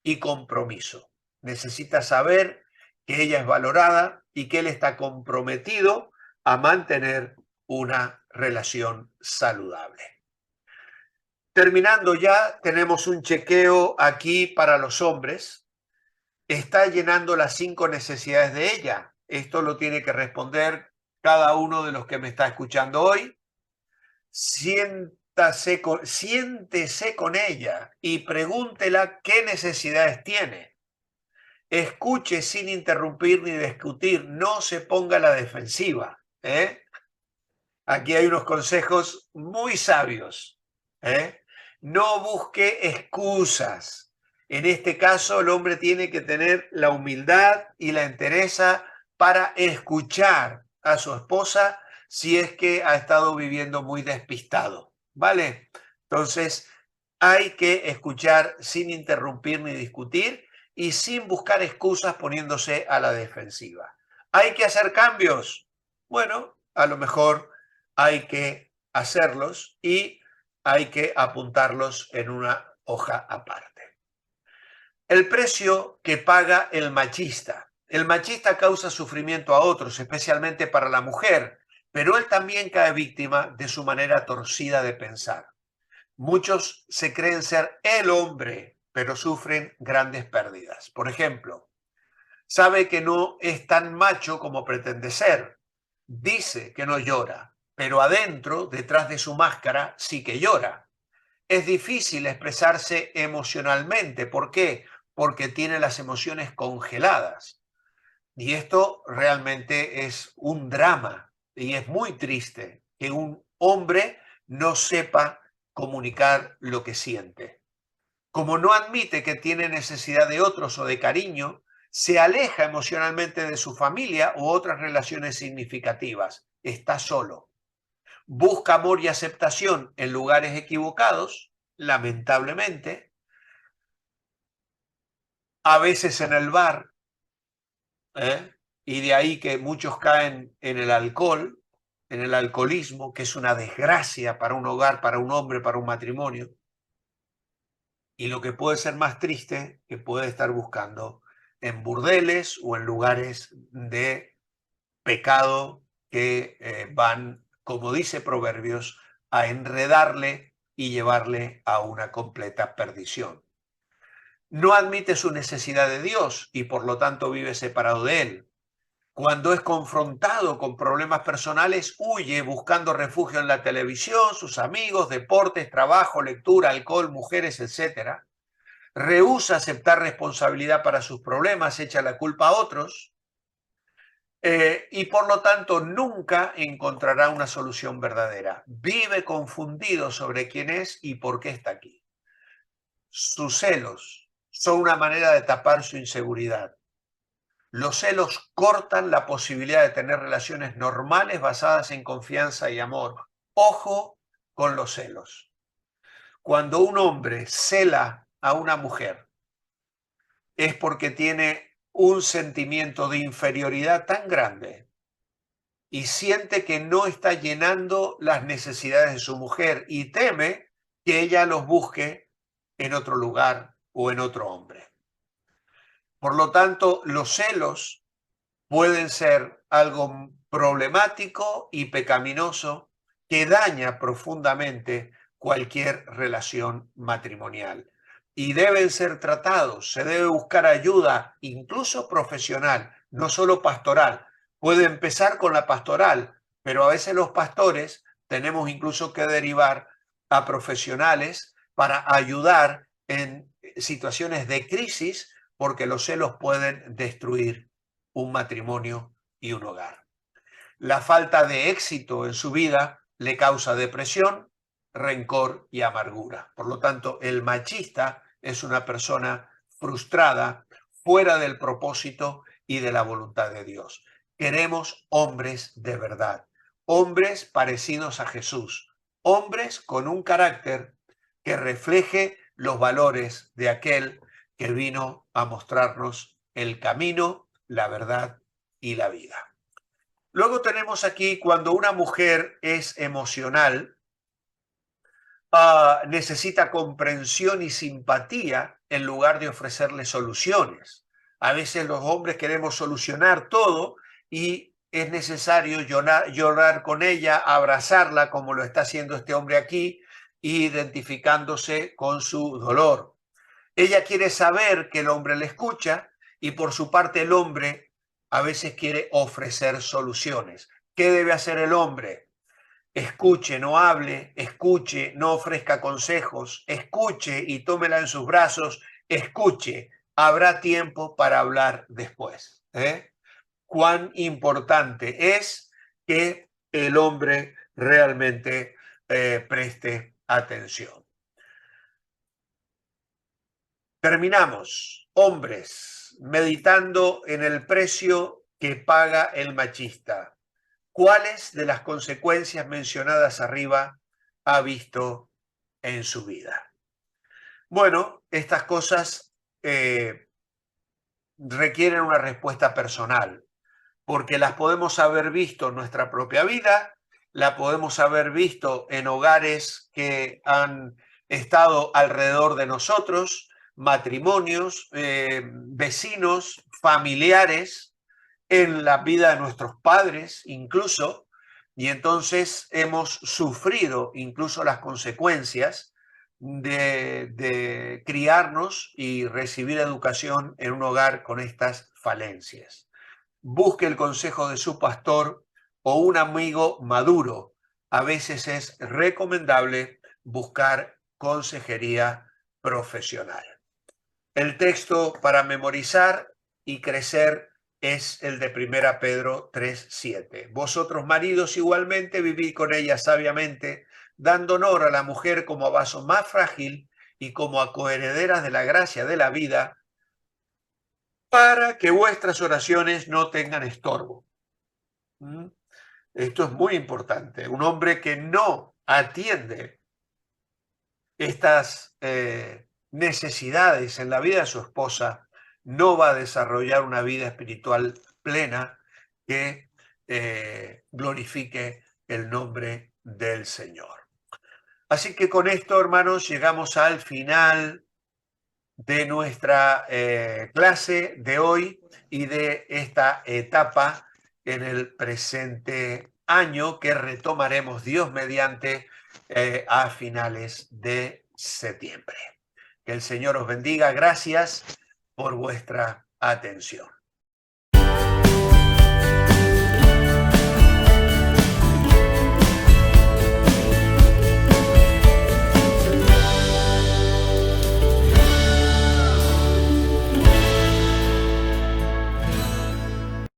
y compromiso. Necesita saber que ella es valorada y que él está comprometido a mantener una relación saludable. Terminando ya, tenemos un chequeo aquí para los hombres. Está llenando las 5 necesidades de ella. Esto lo tiene que responder cada uno de los que me está escuchando hoy. Siéntese con ella y pregúntela qué necesidades tiene. Escuche sin interrumpir ni discutir, no se ponga a la defensiva. Aquí hay unos consejos muy sabios. No busque excusas. En este caso, el hombre tiene que tener la humildad y la entereza para escuchar a su esposa si es que ha estado viviendo muy despistado, ¿vale? Entonces, hay que escuchar sin interrumpir ni discutir y sin buscar excusas poniéndose a la defensiva. ¿Hay que hacer cambios? Bueno, a lo mejor hay que hacerlos y hay que apuntarlos en una hoja aparte. El precio que paga el machista. El machista causa sufrimiento a otros, especialmente para la mujer, pero él también cae víctima de su manera torcida de pensar. Muchos se creen ser el hombre, pero sufren grandes pérdidas. Por ejemplo, sabe que no es tan macho como pretende ser. Dice que no llora, pero adentro, detrás de su máscara, sí que llora. Es difícil expresarse emocionalmente. ¿Por qué? Porque tiene las emociones congeladas. Y esto realmente es un drama y es muy triste que un hombre no sepa comunicar lo que siente. Como no admite que tiene necesidad de otros o de cariño, se aleja emocionalmente de su familia u otras relaciones significativas. Está solo. Busca amor y aceptación en lugares equivocados, lamentablemente, a veces en el bar, y de ahí que muchos caen en el alcohol, en el alcoholismo, que es una desgracia para un hogar, para un hombre, para un matrimonio. Y lo que puede ser más triste, que puede estar buscando en burdeles o en lugares de pecado que van, como dice Proverbios, a enredarle y llevarle a una completa perdición. No admite su necesidad de Dios y por lo tanto vive separado de Él. Cuando es confrontado con problemas personales, huye buscando refugio en la televisión, sus amigos, deportes, trabajo, lectura, alcohol, mujeres, etc. Rehúsa aceptar responsabilidad para sus problemas, echa la culpa a otros y por lo tanto nunca encontrará una solución verdadera. Vive confundido sobre quién es y por qué está aquí. Sus celos son una manera de tapar su inseguridad. Los celos cortan la posibilidad de tener relaciones normales basadas en confianza y amor. Ojo con los celos. Cuando un hombre cela a una mujer, es porque tiene un sentimiento de inferioridad tan grande y siente que no está llenando las necesidades de su mujer y teme que ella los busque en otro lugar o en otro hombre. Por lo tanto, los celos pueden ser algo problemático y pecaminoso que daña profundamente cualquier relación matrimonial. Y deben ser tratados, se debe buscar ayuda, incluso profesional, no solo pastoral. Puede empezar con la pastoral, pero a veces los pastores tenemos incluso que derivar a profesionales para ayudar en situaciones de crisis, porque los celos pueden destruir un matrimonio y un hogar. La falta de éxito en su vida le causa depresión, rencor y amargura. Por lo tanto, el machista es una persona frustrada, fuera del propósito y de la voluntad de Dios. Queremos hombres de verdad, hombres parecidos a Jesús, hombres con un carácter que refleje los valores de aquel que vino a mostrarnos el camino, la verdad y la vida. Luego tenemos aquí cuando una mujer es emocional, necesita comprensión y simpatía en lugar de ofrecerle soluciones. A veces los hombres queremos solucionar todo y es necesario llorar con ella, abrazarla como lo está haciendo este hombre aquí, identificándose con su dolor. Ella quiere saber que el hombre le escucha y por su parte el hombre a veces quiere ofrecer soluciones. ¿Qué debe hacer el hombre? Escuche, no hable, escuche, no ofrezca consejos, escuche y tómela en sus brazos, escuche, habrá tiempo para hablar después. Cuán importante es que el hombre realmente preste atención. Terminamos, hombres, meditando en el precio que paga el machista. ¿Cuáles de las consecuencias mencionadas arriba ha visto en su vida? Bueno, estas cosas requieren una respuesta personal, porque las podemos haber visto en nuestra propia vida, la podemos haber visto en hogares que han estado alrededor de nosotros, matrimonios, vecinos, familiares, en la vida de nuestros padres incluso, y entonces hemos sufrido incluso las consecuencias de criarnos y recibir educación en un hogar con estas falencias. Busque el consejo de su pastor o un amigo maduro. A veces es recomendable buscar consejería profesional. El texto para memorizar y crecer es el de 1 Pedro 3:7. Vosotros maridos igualmente vivid con ella sabiamente, dando honor a la mujer como a vaso más frágil y como a coherederas de la gracia de la vida, para que vuestras oraciones no tengan estorbo. Esto es muy importante. Un hombre que no atiende estas necesidades en la vida de su esposa no va a desarrollar una vida espiritual plena que glorifique el nombre del Señor. Así que con esto, hermanos, llegamos al final de nuestra clase de hoy y de esta etapa en el presente año que retomaremos, Dios mediante, a finales de septiembre. Que el Señor os bendiga. Gracias por vuestra atención.